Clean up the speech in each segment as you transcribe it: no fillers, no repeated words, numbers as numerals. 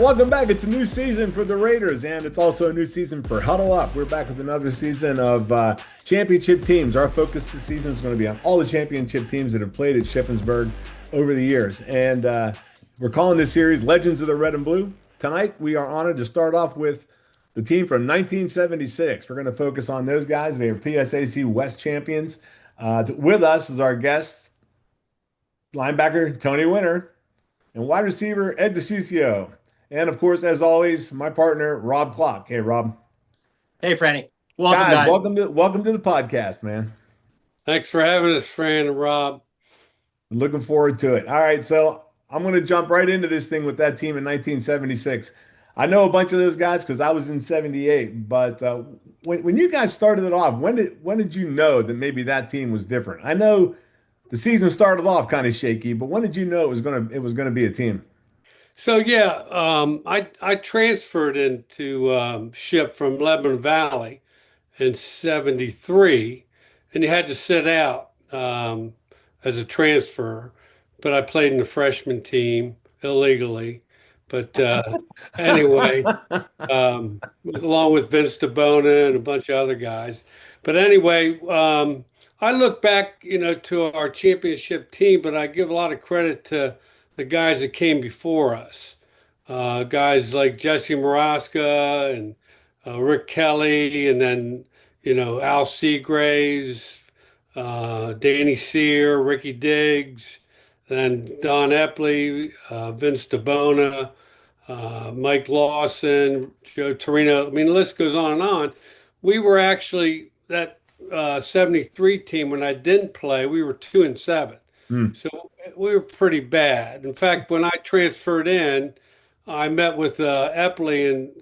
welcome back. It's a new season for the Raiders, and it's also a new season for Huddle Up. We're back with another season of championship teams. Our focus this season is going to be on all the championship teams that have played at Shippensburg over the years. And we're calling this series Legends of the Red and Blue. Tonight, we are honored to start off with the team from 1976. We're going to focus on those guys. They are PSAC West champions. With us is our guest, linebacker Tony Winter, and wide receiver Ed DiCiccio. And of course, as always, my partner Rob Clark. Hey, Rob. Hey, Franny. Welcome, Guys, guys. welcome to the podcast, man. Thanks for having us, Fran and Rob. Looking forward to it. All right, so I'm going to jump right into this thing with that team in 1976. I know a bunch of those guys because I was in '78. But when you guys started it off, when did you know that maybe that team was different? I know the season started off kind of shaky, but when did you know it was gonna be a team? So yeah, I transferred into Ship from Lebanon Valley in '73, and you had to sit out as a transfer. But I played in the freshman team illegally. But anyway, along with Vince DeBona and a bunch of other guys. But anyway, I look back, to our championship team, but I give a lot of credit to the guys that came before us. Guys like Jesse Maraska and Rick Kelly, and then, Al Seagraves, Danny Sear, Ricky Diggs, then Don Epley, Vince DeBona, Mike Lawson, Joe Torino. I mean, the list goes on and on. We were actually that '73 team when I didn't play. We were 2-7, Hmm. so we were pretty bad. In fact, when I transferred in, I met with Epley and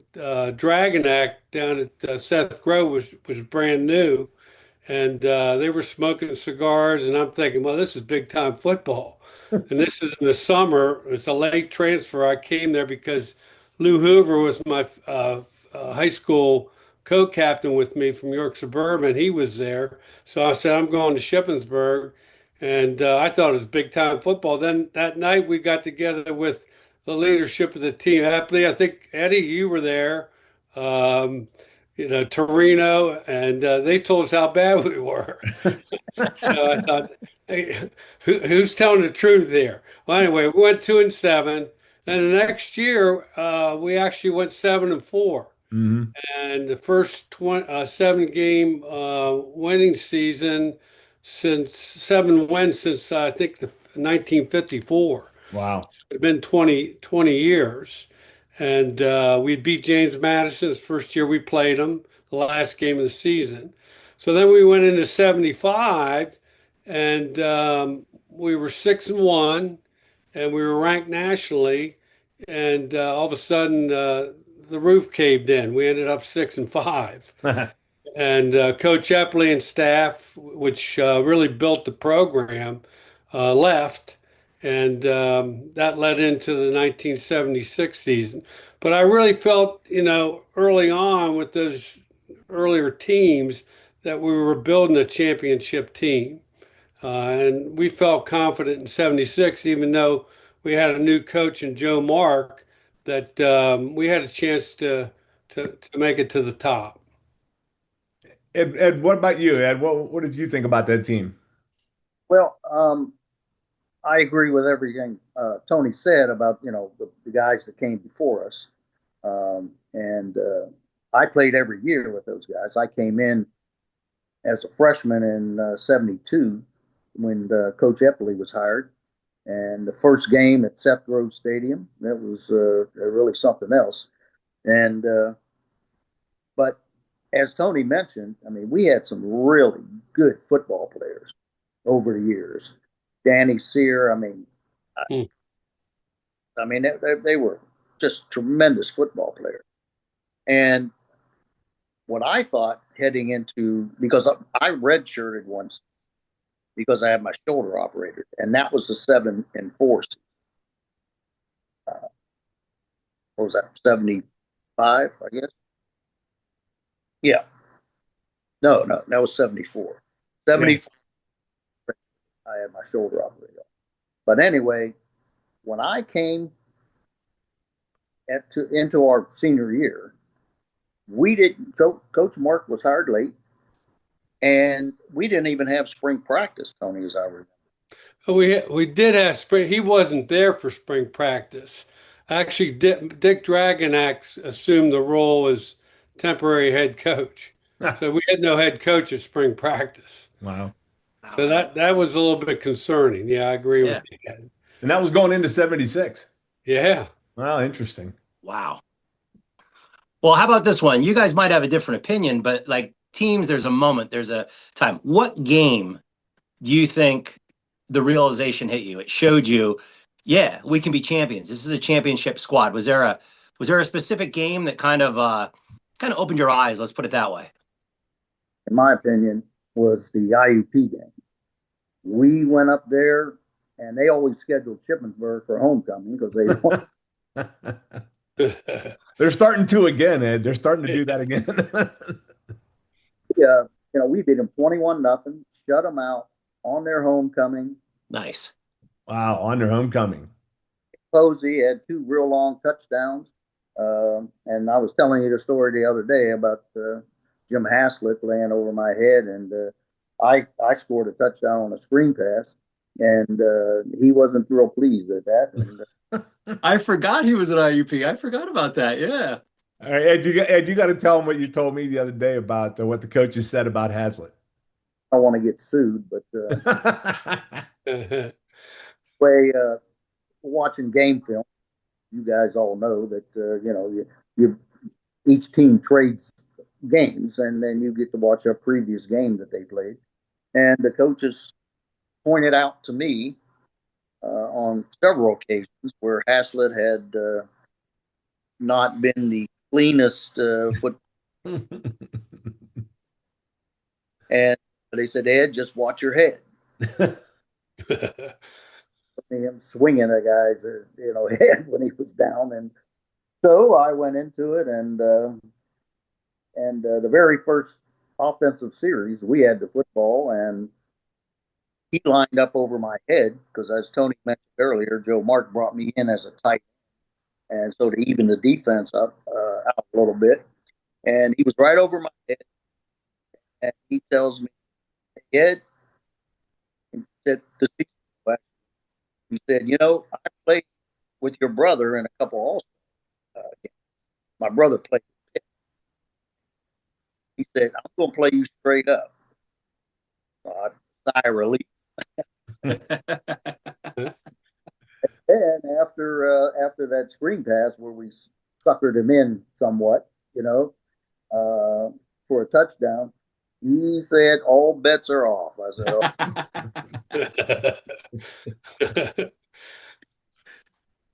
Dragonac down at Seth Grove, was brand new, and they were smoking cigars, and I'm thinking, well, this is big time football. And this is in the summer. It's a late transfer. I came there because Lou Hoover was my high school co-captain with me from York Suburban. He was there. So I said, I'm going to Shippensburg. And I thought it was big time football. Then that night we got together with the leadership of the team. Happily, I think, Eddie, you were there. Um, Torino, and they told us how bad we were. So I thought, hey, who's telling the truth there? Well, anyway, we went 2-7. Then the next year, we actually went 7-4. Hmm. And the first 7-game winning season since 7 wins since I think the 1954. Wow. It's been 20 years. And we beat James Madison his first year we played him, the last game of the season. So then we went into '75, and we were 6-1, and we were ranked nationally. And all of a sudden, the roof caved in. We ended up 6-5. And Coach Epley and staff, which really built the program, left, and that led into the 1976 season. But I really felt, early on with those earlier teams that we were building a championship team. And we felt confident in '76, even though we had a new coach in Joe Mark, that we had a chance to make it to the top. Ed, what about you, Ed? What did you think about that team? Well, I agree with everything Tony said about the guys that came before us, and I played every year with those guys. I came in as a freshman in '72 when Coach Epley was hired, and the first game at Seth Grove Stadium that was really something else. And but as Tony mentioned, I mean, we had some really good football players over the years. Danny Sear, Mm. I mean, they were just tremendous football players. And what I thought heading into, because I redshirted once because I had my shoulder operated, and that was the 7-4 season. What was that, 75, I guess? Yeah. No, that was 74. Yeah. 74, I had my shoulder operated. But anyway, when I came into our senior year, we didn't. Coach Mark was hired late, and we didn't even have spring practice, Tony, as I remember. We did have spring. He wasn't there for spring practice. Actually, Dick Dragonac assumed the role as temporary head coach, so we had no head coach at spring practice. Wow. So that was a little bit concerning. Yeah, I agree with Yeah. you. And that was going into 76. Yeah. Wow, interesting. Wow. Well, how about this one? You guys might have a different opinion, but like teams, there's a moment, there's a time. What game do you think the realization hit you? It showed you, yeah, we can be champions. This is a championship squad. Was there a specific game that kind of opened your eyes? Let's put it that way. In my opinion, was the IUP game. We went up there, and they always scheduled Shippensburg for homecoming because they want. They're starting to again, Ed. They're starting to do that again. We beat them 21-0, shut them out on their homecoming. Nice. Wow, on their homecoming. Posey had two real long touchdowns. And I was telling you the story the other day about Jim Haslett laying over my head, and I scored a touchdown on a screen pass, and he wasn't real pleased at that. And, I forgot he was an IUP. I forgot about that. Yeah. All right, Ed, you got to tell them what you told me the other day about what the coaches said about Haslett. I don't want to get sued, but way watching game film, you guys all know that you each team trades games, and then you get to watch a previous game that they played. And the coaches pointed out to me on several occasions where Haslett had not been the cleanest foot. And they said, Ed, just watch your head. Him swinging a guy's head when he was down, and so I went into it, and the very first offensive series we had the football, and he lined up over my head because, as Tony mentioned earlier, Joe Mark brought me in as a tight end, and so to even the defense up out a little bit, and he was right over my head, and he tells me, Ed, he said, I played with your brother in a couple all-star games. My brother played. He said, I'm going to play you straight up. Sigh of relief. And after that screen pass where we suckered him in somewhat, for a touchdown, he said, all bets are off. I said,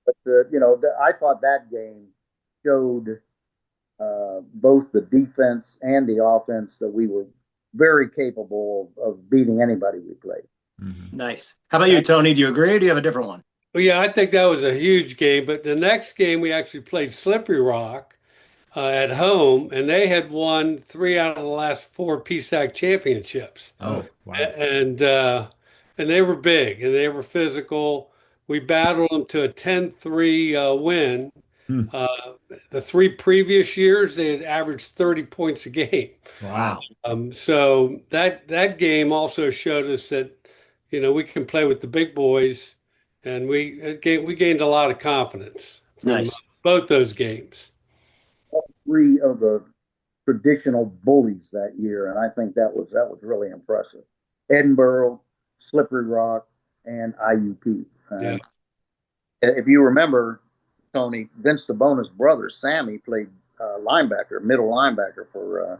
But, I thought that game showed both the defense and the offense that we were very capable of beating anybody we played. Mm-hmm. Nice. How about you, Tony? Do you agree or do you have a different one? Well, yeah, I think that was a huge game. But the next game, we actually played Slippery Rock at home, and they had won 3 out of the last 4 PSAC championships. Oh, wow. And they were big, and they were physical. We battled them to a 10-3 win. The 3 previous years, they had averaged 30 points a game. Wow. So that game also showed us that, we can play with the big boys, and we gained a lot of confidence from Nice. both those games. 3 of the traditional bullies that year, and I think that was really impressive. Edinburgh, Slippery Rock, and IUP. Yeah. If you remember, Tony, Vince DeBona's brother Sammy played middle linebacker for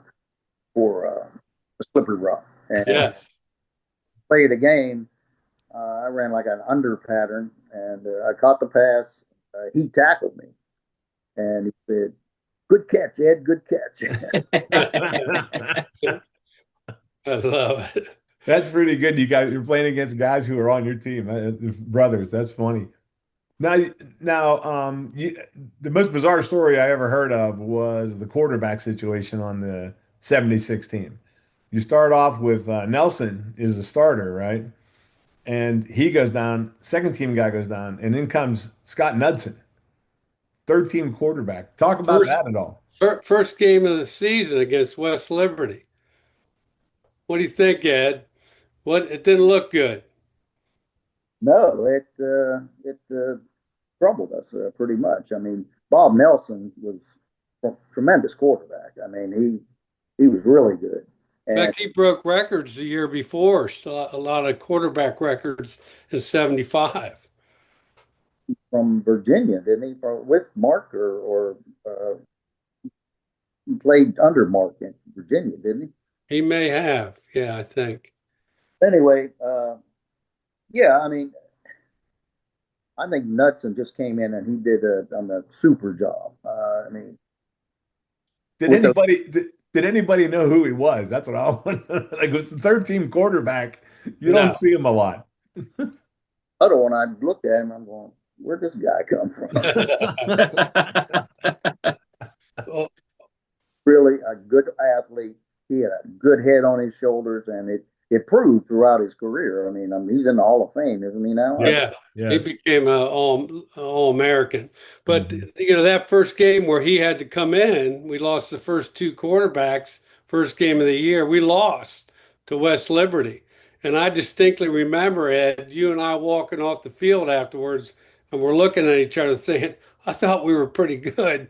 Slippery Rock. And Yes. played a game. I ran like an under pattern, and I caught the pass. He tackled me, and he said, "Good catch, Ed. Good catch." I love it. That's pretty good. You're playing against guys who are on your team, brothers. That's funny. Now, the most bizarre story I ever heard of was the quarterback situation on the 76 team. You start off with Nelson is the starter, right? And he goes down, second team guy goes down, and in comes Scott Knudson. third team quarterback. Talk about First that at all. first game of the season against West Liberty. What do you think, Ed? What it didn't look good. No, it troubled us pretty much. I mean, Bob Nelson was a tremendous quarterback. I mean, he was really good. In And fact, he broke records the year before, so a lot of quarterback records in 75. from Virginia, didn't he? With Mark or he played under Mark in Virginia, didn't he? He may have. Yeah, I think. Anyway, yeah, I mean, I think Knudson just came in and he did a super job. I mean, Did with the anybody did anybody know who he was? That's what I want. Like it was the third team quarterback. You don't No. see him a lot. Huddle, and I looked at him, I'm going, where'd this guy come from? Oh, Really a good athlete. He had a good head on his shoulders, and it proved throughout his career. He's in the Hall of Fame, isn't he now? Yes. yeah, he Yes. became a all American. But Mhm. that first game where he had to come in, we lost the first two quarterbacks. First game of the year, we lost to West Liberty, and I distinctly remember, Ed, you and I walking off the field afterwards, and we're looking at each other, saying, "I thought we were pretty good,"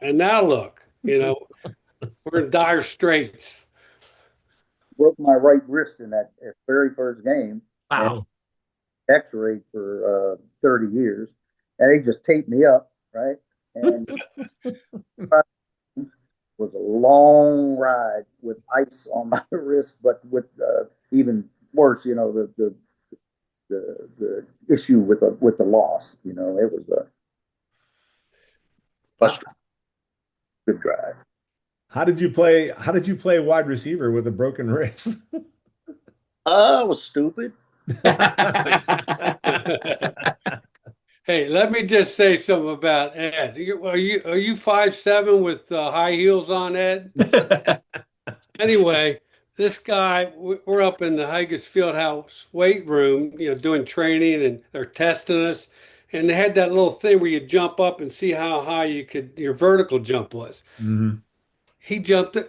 and now look, we're in dire straits. Broke my right wrist in that very first game, and Wow. X-rayed for 30 years, and they just taped me up, right? And it was a long ride with ice on my wrist, but with even worse, the issue with the loss. It was a How, frustrating good drive. how did you play wide receiver with a broken wrist? I was stupid. Hey, let me just say something about Ed. Are you 5'7" with high heels on, Ed? Anyway, this guy, we're up in the Higas Fieldhouse weight room, doing training, and they're testing us. And they had that little thing where you jump up and see how high your vertical jump was. Mhm. He jumped at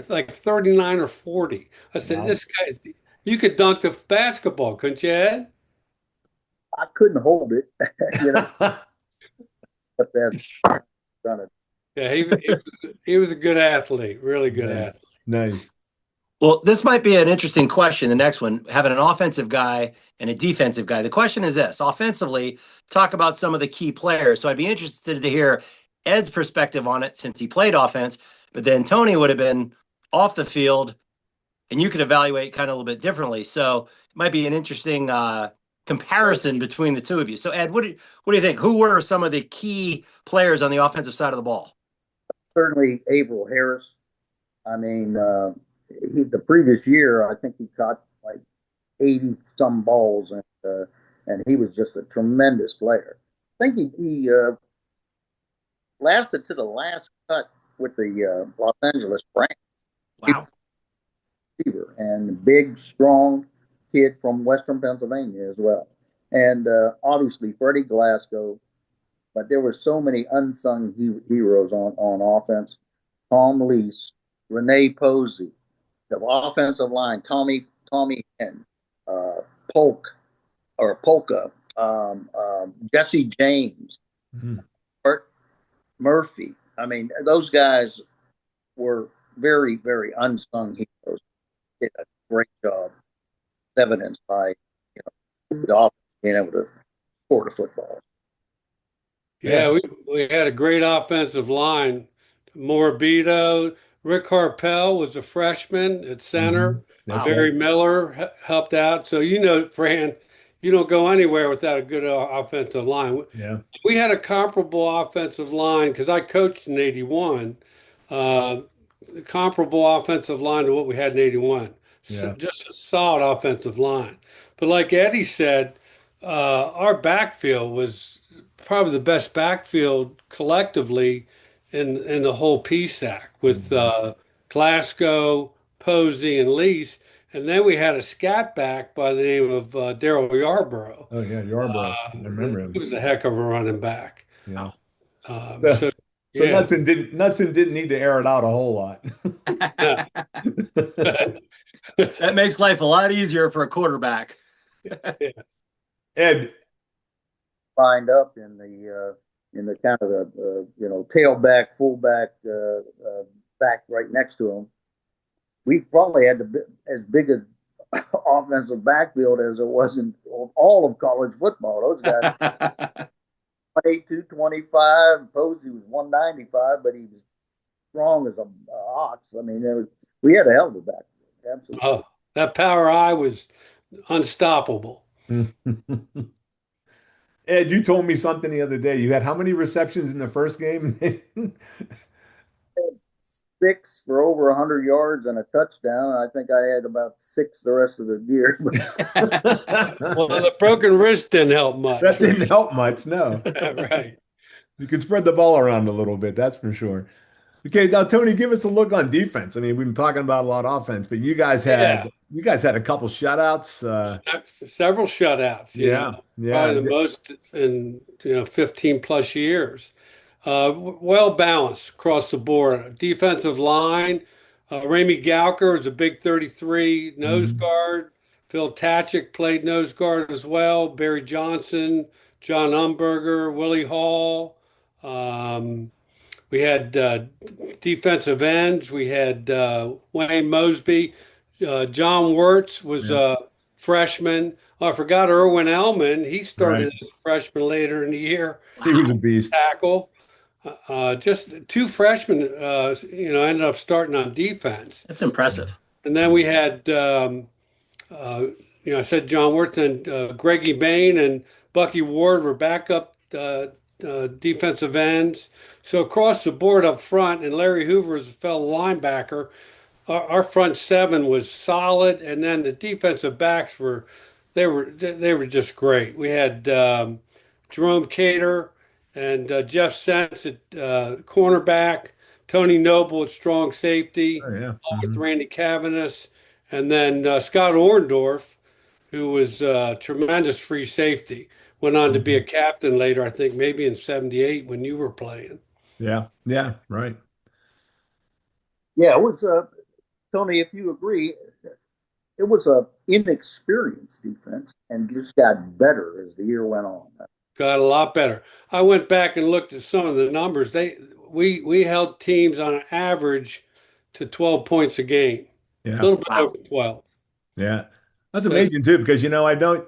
like 39 or 40. I said, Wow. this guy, you could dunk the basketball, couldn't you, Ed? I couldn't hold it, but that's done it. Yeah, he was a good athlete, really good Nice. athlete. Nice. Well, this might be an interesting question. The next one, having an offensive guy and a defensive guy. The question is this: offensively, talk about some of the key players. So I'd be interested to hear Ed's perspective on it since he played offense, but then Tony would have been off the field and you could evaluate kind of a little bit differently. So it might be an interesting comparison between the two of you. So Ed, what do you think? Who were some of the key players on the offensive side of the ball? Certainly, Averill Harris. I mean, the previous year, I think he caught like 80 some balls, and he was just a tremendous player. I think he lasted to the last cut with the Los Angeles Rams. Wow. Receiver and big, strong kid from Western Pennsylvania as well. And obviously Freddie Glasgow, but there were so many unsung heroes on offense. Tom Leese, Renee Posey, the offensive line, Tommy Henn, uh, Polk or Polka, Jesse James, Mhm. Art Murphy. I mean, those guys were very, very unsung heroes. Did a great job. Evidenced by the offense being able to score the football. Yeah, Yeah. we had a great offensive line. Morbido, Rick Harpel was a freshman at center. That's Wow. right. Barry Miller helped out. So Fran, you don't go anywhere without a good offensive line. Yeah. We had a comparable offensive line because I coached in '81. Uh, comparable offensive line to what we had in '81. So Yeah. just a solid offensive line. But like Eddie said, our backfield was probably the best backfield collectively in the whole PSAC with Mhm. Glasgow, Posey, and Leese. And then we had a scat back by the name of Daryl Yarborough. Oh yeah, Yarborough. I remember He him. was a heck of a running back. Yeah. Wow. So So yeah, Knudson didn't need to air it out a whole lot. yeah. That makes life a lot easier for a quarterback. Ed, Lined up in the kind of the tailback, fullback, back right next to him. We probably had as big a offensive backfield as it was in all of college football. Those guys, 225. Posey was 195, but he was strong as a ox. I mean, we had a hell of a backfield. Absolutely. Oh, that power eye was unstoppable. Ed, you told me something the other day. You had how many receptions in the first game? 6 for over 100 yards and a touchdown. I think I had about 6 the rest of the year. Well, the broken wrist didn't help much. That didn't help much, no. Right. You could spread the ball around a little bit, that's for sure. Okay, now Tony, give us a look on defense. I mean, we've been talking about a lot of offense, but Yeah. you guys had a couple shutouts. Several shutouts, Yeah, probably yeah, the most in 15 plus years. Well balanced across the board. Defensive line, Ramey Gowker was a big 33 nose mhm, guard. Phil Tachik played nose guard as well. Barry Johnson, John Umberger, Willie Hall. Um, we had defensive ends. We had Wayne Mosby. John Wirtz was yeah, a freshman. Oh, I forgot Erwin Ellman. He started right. as a freshman later in the year. He was a Wow. beast. Tackle. Just two freshmen, ended up starting on defense. That's impressive. And then we had, uh, I said John Wirtz and Greggy Bain and Bucky Ward were backup defensive ends. So across the board up front, and Larry Hoover was a fellow linebacker. Our front seven was solid, and then the defensive backs they were just great. We had Jerome Cater and Jeff Sentz at cornerback, Tony Noble at strong safety, Oh, yeah. along with Randy Cavanis, and then Scott Orndorff, who was tremendous free safety. Went on to be a Mhm. captain later, I think maybe in '78 when you were playing. Yeah, yeah, right. Yeah, it was Tony. If you agree, it was a inexperienced defense and just got better as the year went on. Got a lot better. I went back and looked at some of the numbers. We held teams on an average to 12 points a game, a Yeah. little bit Wow. over 12. Yeah. That's But amazing too, because I don't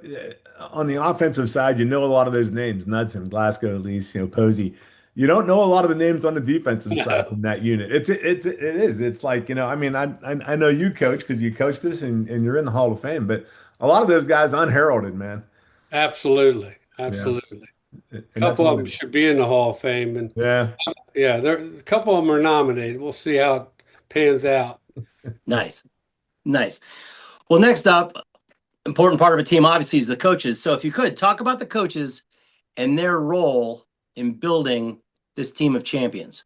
on the offensive side, a lot of those names, Knudson, Glasgow, Leese, Posey. You don't know a lot of the names on the defensive side from that unit. It is. It's like, I mean, I know you coach because you coached us and you're in the Hall of Fame, but a lot of those guys unheralded, man. absolutely, Yeah. absolutely. A And that's couple of them really, should be in the Hall of Fame, and yeah. yeah, a couple of them are nominated. We'll see how it pans out. Nice. Nice. Well, next up, important part of a team obviously is the coaches. So if you could talk about the coaches and their role in building this team of champions.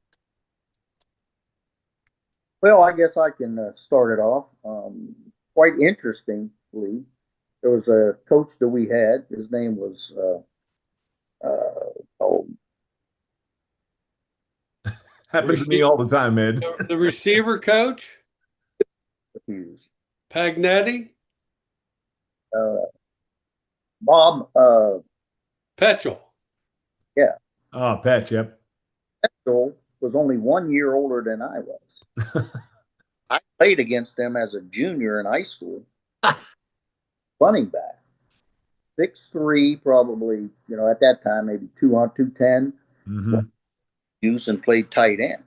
Well, I guess I can start it off. Quite interestingly, there was a coach that we had. His name was oh, Happens to me all the time, Ed. The receiver coach, Hughes. Pagnetti, Uh, Bob. Petrel. Yeah, Oh, Pat, yep. Joel was only 1 year older than I was. I played against him as a junior in high school, running back, 6'3", probably. At that time maybe 210. Hmm. Use and played tight end.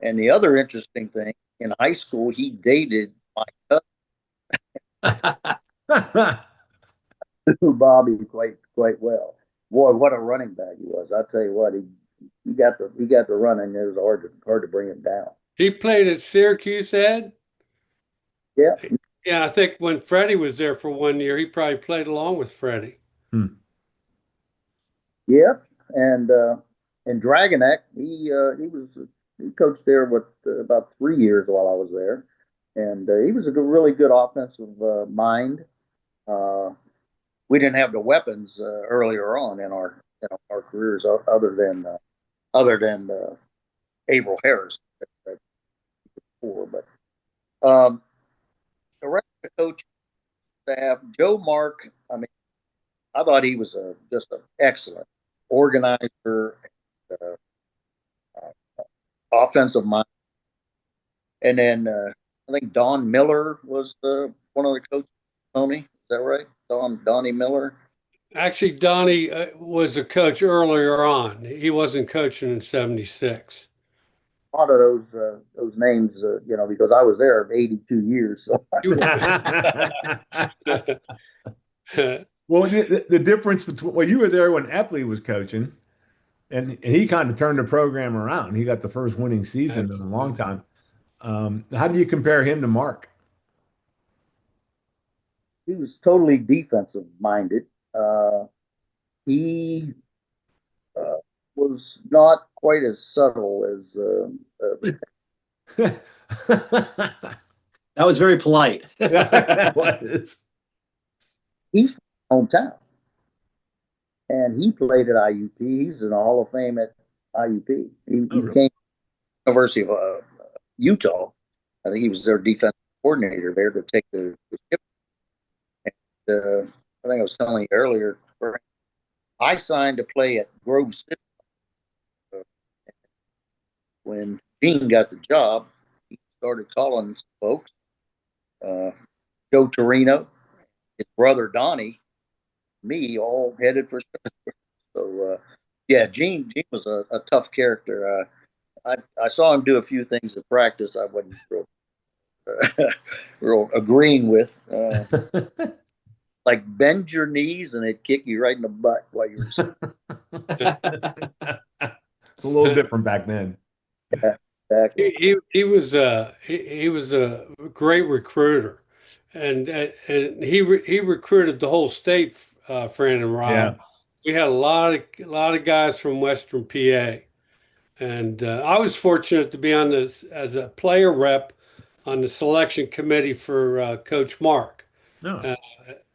And the other interesting thing, in high school, he dated my cousin, Bobby, quite well. Boy, what a running back he was! I tell you what, he got the running. It was hard to bring him down. He played at Syracuse, Ed. Yeah, Yeah, I think when Freddie was there for 1 year, he probably played along with Freddie. yeah, and Dragonek, he coached there with about 3 years while I was there, and he was a really good offensive mind. Uh, we didn't have the weapons earlier on in our careers other than other than Averill Harris before. But the rest of the coaching staff, Joe Mark, I mean, I thought he was just an excellent organizer, uh, offensive mind. And then I think Don Miller was one of the coaches. Tony, is that right? Donnie Miller. Actually, Donnie was a coach earlier on. He wasn't coaching in '76. A lot of those names, because I was there 82 years. So. Well, the difference between, well, you were there when Epley was coaching, and he kind of turned the program around. He got the first winning season in a long time. How do you compare him to Mark? He was totally defensive minded. He was not quite as subtle as That That was very polite. was. he's from hometown, and he played at IUP. He's in the Hall of Fame at IUP. He really? came to the University of Utah. I think he was their defensive coordinator there to take the ship. And, I think I was telling you earlier, I signed to play at Grove City. When Gene got the job, he started calling folks. Joe Torino, his brother Donnie, me, all headed for Shippensburg. So, yeah, Gene was a tough character. I saw him do a few things at practice I wasn't real agreeing with. Like bend your knees and it'd kick you right in the butt while you were It's a little different back then. Yeah, exactly. He was a great recruiter, and he recruited the whole state. Fran and Yeah. Rob, we had a lot of guys from Western PA, and I was fortunate to be on this as a player rep on the selection committee for Coach Mark. No.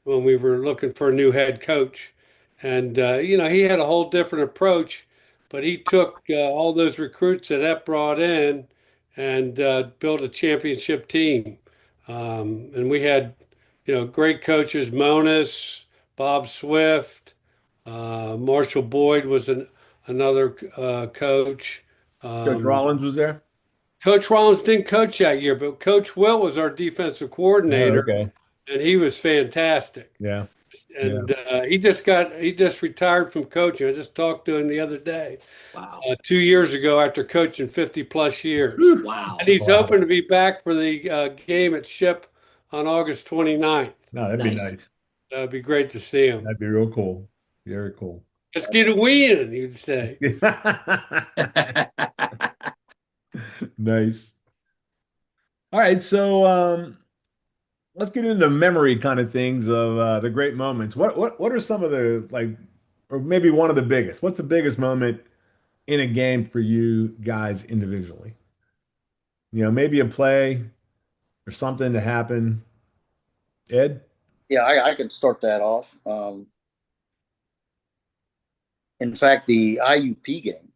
When we were looking for a new head coach. And, he had a whole different approach, but he took all those recruits that Ep brought in and built a championship team. And we had, great coaches, Monis, Bob Swift, Marshall Boyd was another coach. Coach Rollins was there? Coach Rollins didn't coach that year, but Coach Wilt was our defensive Oh, coordinator, okay. and he was fantastic. Yeah. And he just retired from coaching. I just talked to him the other day. Wow. 2 years ago after coaching 50 plus years. Wow. And he's Wow. hoping to be back for the game at Ship on August 29th. No, that'd be nice. That'd be great to see him. That'd be real cool. Very cool. Let's get a win, he'd say. Nice. All right, so let's get into memory kind of things of the great moments. What are some of the or maybe one of the biggest? What's the biggest moment in a game for you guys individually? Maybe a play or something that happened. Ed? Yeah, I can start that off. In fact, the IUP game,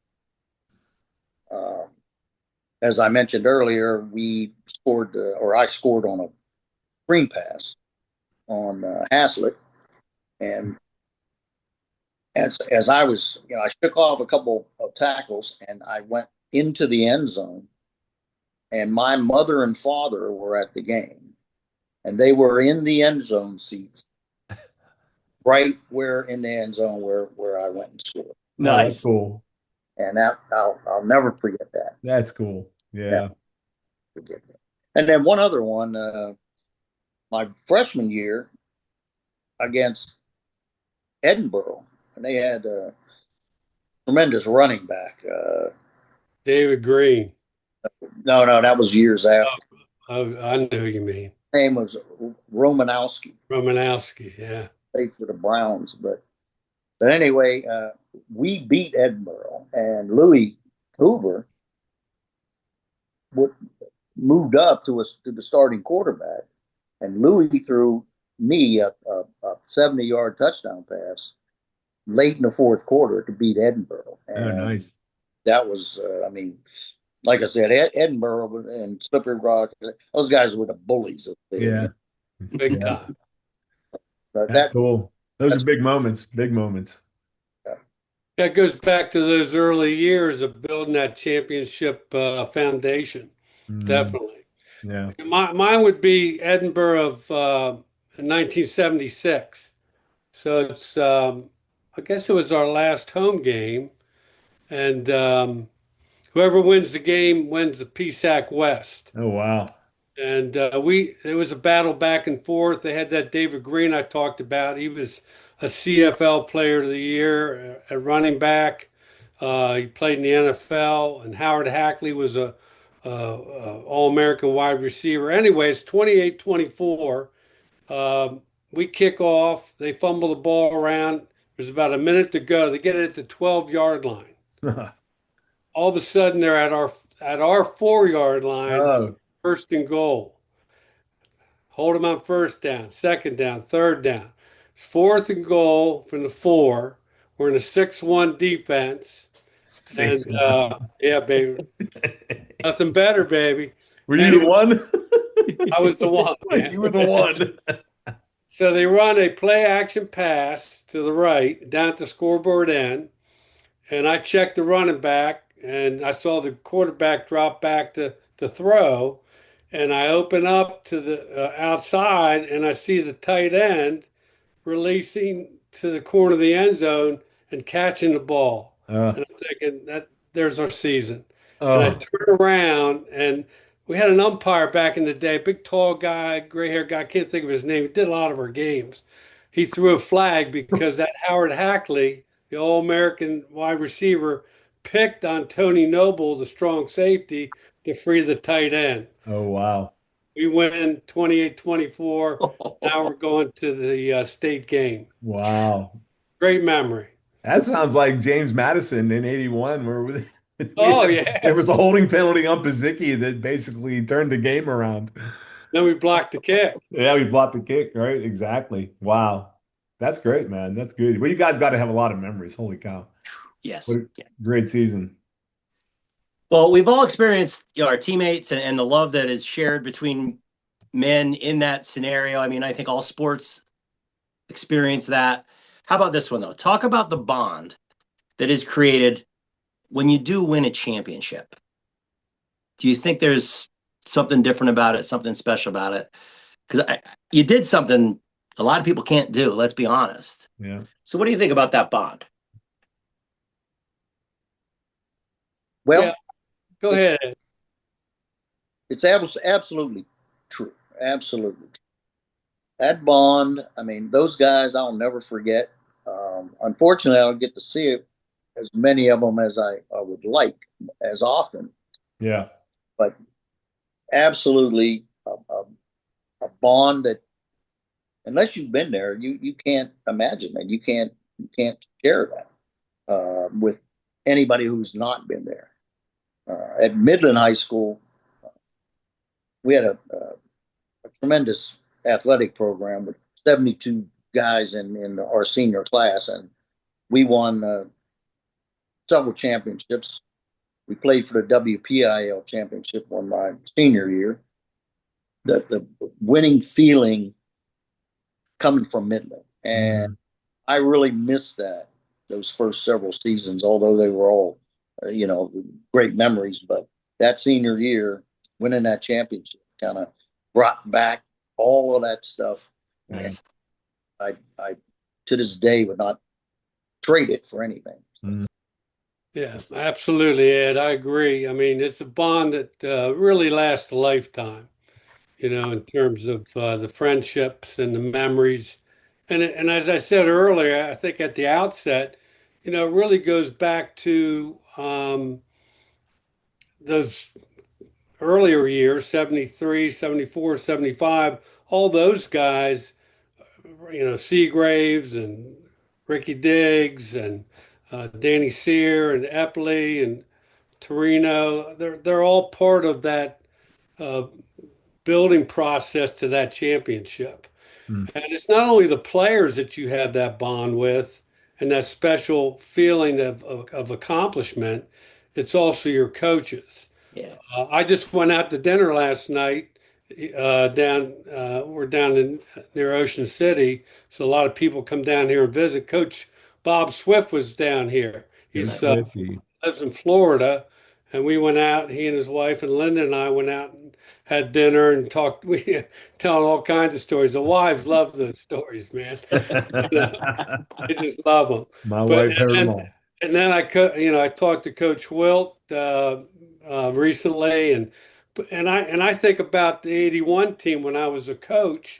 as I mentioned earlier, we scored, or I scored on a screen pass on Haslett, and as I was, I shook off a couple of tackles and I went into the end zone, and my mother and father were at the game, and they were in the end zone seats, right where in the end zone where I went and scored. No, that's Nice. cool. And that I'll never forget that. That's cool. Yeah. Forget that. And then one other one, my freshman year against Edinburgh, and they had a tremendous running back. David Green. No, that was years after. I know who you mean. His name was Romanowski. Romanowski, yeah. Played for the Browns, but anyway, we beat Edinburgh, and Louis Hoover moved up to the starting quarterback, and Louis threw me a 70-yard touchdown pass late in the fourth quarter to beat Edinburgh. Oh, nice. that was, I mean, like I said, Edinburgh and Slippery Rock, those guys were the bullies of the Yeah. big Yeah. time. That's cool. Those are That's big moments. Big moments. That goes back to those early years of building that championship foundation. Mm, Definitely. yeah. Mine would be Edinburgh of 1976. So it's, I guess it was our last home game, and whoever wins the game wins the PSAC West. Oh, wow. And it was a battle back and forth. They had that David Green I talked about. He was a CFL Player of the Year at running back. He played in the NFL, and Howard Hackley was a All-American wide receiver. Anyway, it's 28-24. We kick off. They fumble the ball around. There's about a minute to go. They get it at the 12-yard line. All of a sudden, they're at our 4-yard line, Oh, first and goal. Hold them on first down, second down, third down. It's fourth and goal from the 4. We're in a 6-1 defense. And 6-1. yeah, baby. Nothing better, baby. Were you the Anyway, one? I was the one. You were the one. So they run a play action pass to the right down at the scoreboard end. And I checked the running back and I saw the quarterback drop back to throw. And I open up to the outside and I see the tight end releasing to the corner of the end zone and catching the ball. Uh, And I'm thinking that there's our season. And I oh, turn around and we had an umpire back in the day, big tall guy, gray haired guy, I can't think of his name. He did a lot of our games. He threw a flag because that Howard Hackley, the All American wide receiver, picked on Tony Noble, the strong safety, to free the tight end. oh, wow. We win 28-24. Now we're going to the state game. Wow. Great memory. That sounds like James Madison in 81, where Oh, there yeah. was a holding penalty on Pizicki that basically turned the game around. Then we blocked the kick. Yeah, we blocked the kick, right? Exactly. Wow. That's great, man. That's good. Well, you guys got to have a lot of memories. Holy cow. Yes. What a great season. Well, we've all experienced, our teammates and the love that is shared between men in that scenario. I mean, I think all sports experience that. How about this one, though? Talk about the bond that is created when you do win a championship. Do you think there's something different about it, something special about it? Because you did something a lot of people can't do, let's be honest. Yeah. So what do you think about that bond? Well, Yeah. Go ahead. it's absolutely true. Absolutely. That bond, I mean, those guys I'll never forget. Unfortunately, I don't get to see it, as many of them as I would like as often, Yeah. but absolutely a bond that unless you've been there, you can't imagine that. You can't share that with anybody who's not been there. At Midland High School, we had a tremendous athletic program with 72 guys in our senior class, and we won several championships. We played for the WPIL championship one my senior year. The winning feeling coming from Midland, and I really missed those first several seasons, although they were all great memories. But that senior year, winning that championship, kind of brought back all of that stuff. Nice. And I to this day would not trade it for anything. Yeah, absolutely, Ed. I agree. I mean, it's a bond that really lasts a lifetime, in terms of the friendships and the memories. And as I said earlier, I think at the outset, it really goes back to those earlier years, 73, 74, 75, all those guys, Seagraves and Ricky Diggs and Danny Sear and Epley and Torino, they're all part of that uh, building process to that championship. Mm. And it's not only the players that you have that bond with and that special feeling of accomplishment. it's also your coaches. Yeah. I just went out to dinner last night. We're down in near Ocean City, so a lot of people come down here and visit. Coach Bob Swift was down here. Good He's Nice. Swifty. lives in Florida, and we went out. He and his wife and Linda and I went out and had dinner and talked. We telling all kinds of stories. The wives love those stories, man. You know, they just love them. My But wife heard them all. and then I talked to Coach Wilt recently, and I think about the '81 team when I was a coach.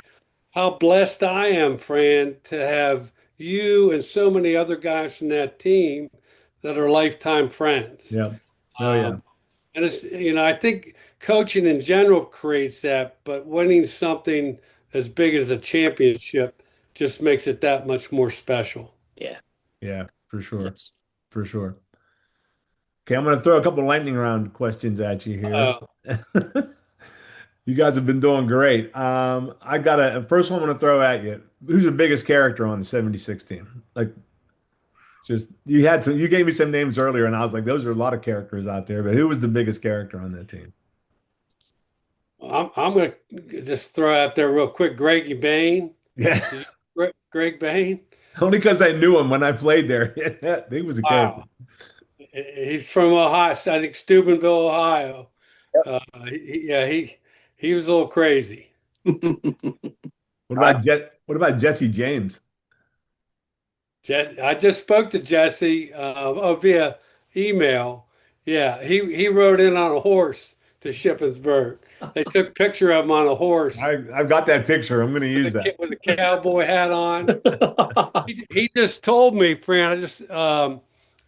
How blessed I am, Fran, to have you and so many other guys from that team that are lifetime friends. Yeah. Oh yeah. Um, and I think coaching in general creates that, but winning something as big as a championship just makes it that much more special. Yeah. Yeah, for sure. That's For sure. Okay, I'm going to throw a couple lightning round questions at you here. You guys have been doing great. I got a first one I'm going to throw at you. Who's the biggest character on the 76 team? Like, just you gave me some names earlier, and I was like, those are a lot of characters out there. But who was the biggest character on that team? I'm going to just throw out there real quick, Greggy Bain. Yeah, Greg Bain. only because I knew him when I played there. He was a character. Wow. He's from Ohio, I think Steubenville, Ohio. Yeah, he was a little crazy. What about Jesse James? I just spoke to Jesse via email. Yeah, he rode in on a horse to Shippensburg. They took a picture of him on a horse I've got that picture. I'm going to use that. with a cowboy hat on. He just told me, Fran, I just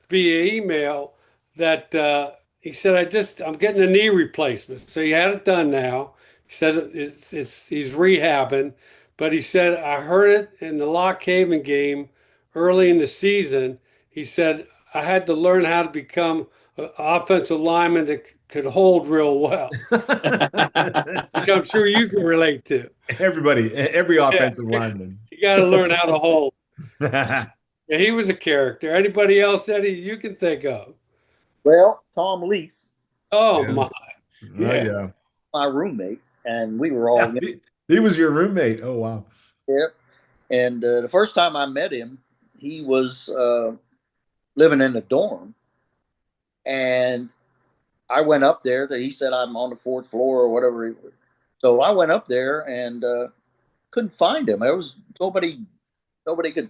via email that he said I'm getting a knee replacement. So he had it done now. He said he's rehabbing, but he said I heard it in the Lock Haven game early in the season. He said I had to learn how to become an offensive lineman that could hold real well, which I'm sure you can relate to. Every Yeah, offensive lineman. you got to learn how to hold. Yeah, he was a character. Anybody else, Eddie, you can think of? Well, Tom Leese, Oh Yeah. my, Oh yeah. yeah. my roommate, and we were all Yeah, he was your roommate. Oh wow. there. And the first time I met him, he was living in the dorm, and I went up there. That he said I'm on the fourth floor or whatever. So I went up there and couldn't find him. There was nobody could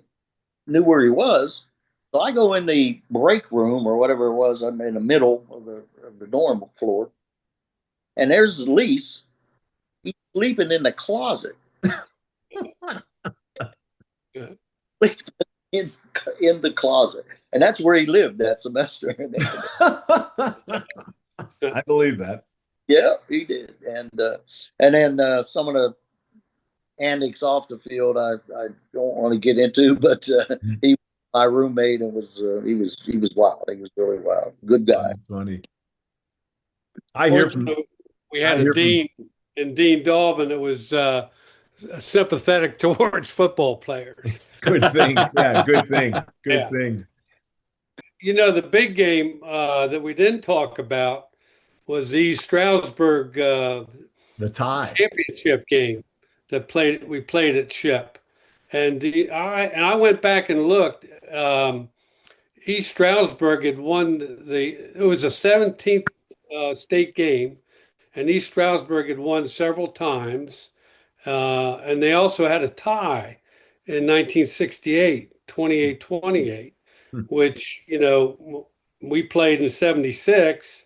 knew where he was. So I go in the break room or whatever it was. I'm in the middle of the dorm floor, and there's Leese. He's sleeping in the closet. in in the closet, and that's where he lived that semester. I believe that. Yeah, he did, and then some of the antics off the field I don't want to get into, but he was my roommate and he was wild. He was really wild. Good guy. Funny. I hear from Fortunately, we I had hear a dean in Dean Dolvin that was sympathetic towards football players. good thing. Yeah, good thing. Good Yeah. thing. The big game that we didn't talk about was the East Stroudsburg The tie. championship game we played at Ship, and I went back and looked. East Stroudsburg had won it was a 17th state game, and East Stroudsburg had won several times, and they also had a tie in 1968, 28-28, Hmm. which we played in 76.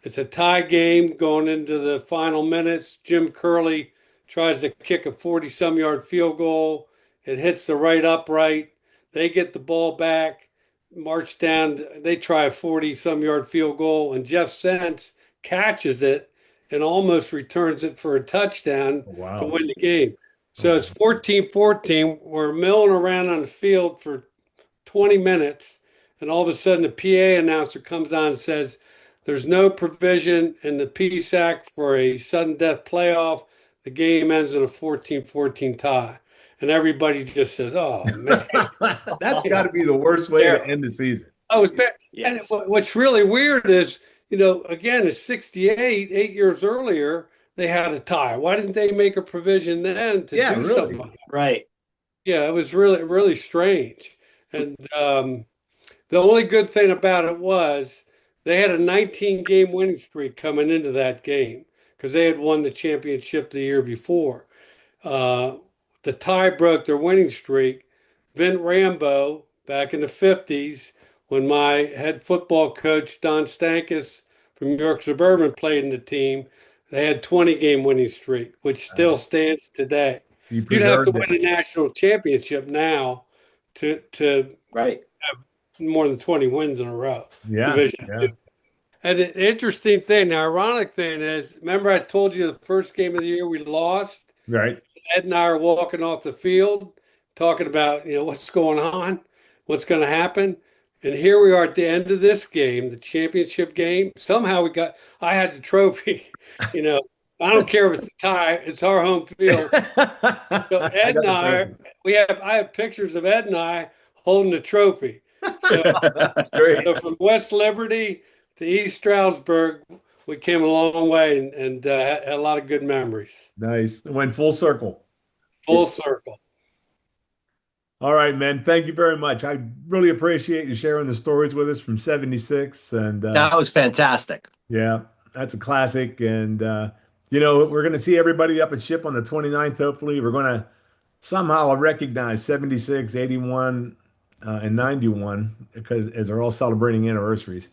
It's a tie game going into the final minutes. Jim Curley tries to kick a 40-some yard field goal. It hits the right upright. They get the ball back, march down. They try a 40-some yard field goal, and Jeff Sentz catches it and almost returns it for a touchdown Oh, to wow. win the game. So it's 14-14. We're milling around on the field for 20 minutes, and all of a sudden the PA announcer comes on and says, there's no provision in the PSAC for a sudden death playoff. The game ends in a 14-14 tie. And everybody just says, oh, man. That's got to be the worst way Yeah. to end the season. Oh, it's bad. And Yes. what's really weird is, again, in '68, 8 years earlier, they had a tie. Why didn't they make a provision then to Yeah, do something really. like that? Right. Yeah, it was really, really strange. And the only good thing about it was they had a 19-game winning streak coming into that game because they had won the championship the year before. Uh, the tie broke their winning streak. Vin Rambo, back in the 50s, when my head football coach, Don Stankus from New York Suburban, played in the team, they had 20-game winning streak, which still stands today. So you You'd have to preserved it. win a national championship now to Right. have more than 20 wins in a row. Yeah, Division. yeah, And the interesting thing, the ironic thing is, remember I told you the first game of the year we lost? right. Ed and I are walking off the field talking about, what's going on, what's going to happen. And here we are at the end of this game, the championship game. Somehow I had the trophy. You know, I don't care if it's a tie, it's our home field. So I Ed got and the I, trophy. I have pictures of Ed and I holding the trophy. So, That's great. so from West Liberty to East Stroudsburg, we came a long way and had a lot of good memories. Nice. It went full circle. Full circle. All right, man. Thank you very much. I really appreciate you sharing the stories with us from 76. And That was fantastic. yeah, that's a classic. And, we're going to see everybody up at Ship on the 29th. Hopefully, we're going to somehow recognize 76, 81, and 91 because as they're all celebrating anniversaries.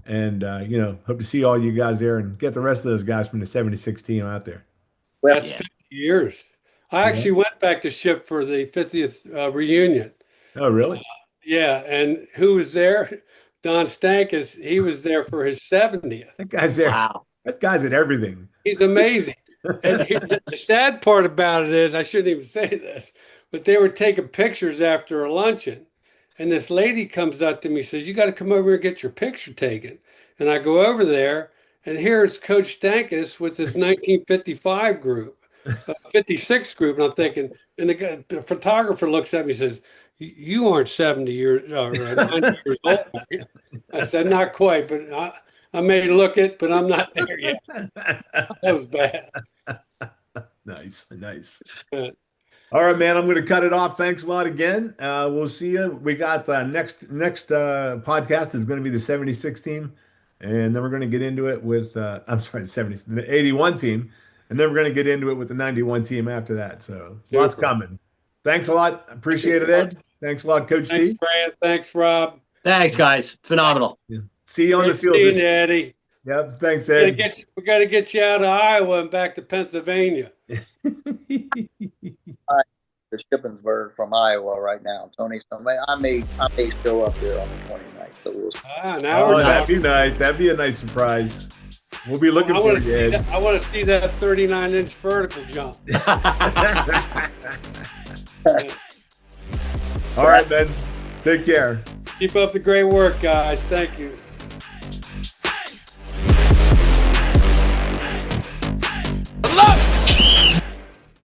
And, hope to see all you guys there and get the rest of those guys from the 76 team out there. Well, That's Yeah. 50 years. I actually went back to Ship for the 50th reunion. Oh, really? Yeah, and who was there? Don Stankus. He was there for his 70th. That guy's there. Wow. That guy's at everything. He's amazing. And the sad part about it is, I shouldn't even say this, but they were taking pictures after a luncheon. And this lady comes up to me and says, "You got to come over and get your picture taken." And I go over there, and here's Coach Stankus with this 1955 group, 56 group. And I'm thinking, and the photographer looks at me and says, "You aren't 70 years or 90 years old." I said, "Not quite, but I may look it, but I'm not there yet." That was bad. Nice, nice. Uh, All right, man. I'm going to cut it off. Thanks a lot again. We'll see you. We got next podcast is going to be the 76 team, and then we're going to get into it with I'm sorry, the 81 team, and then we're going to get into it with the 91 team after that. So lots Super. coming. Thanks a lot. Appreciate it, Ed. Thanks a lot, Coach Thanks, T. Fran. Thanks, Rob. Thanks, guys. Phenomenal. Yeah. See you on the Great field. seeing you, Eddie. Yep. Thanks, We Ed. got to get you out of Iowa and back to Pennsylvania. to Shippensburg from Iowa right now, Tony. So I may show up there on the 29th. So we'll see. Now Oh, we're that'd be talking. nice. That'd be a nice surprise. We'll be looking I for want to you, see Ed. that. I want to see that 39-inch vertical jump. All right, man. Take care. Keep up the great work, guys. Thank you.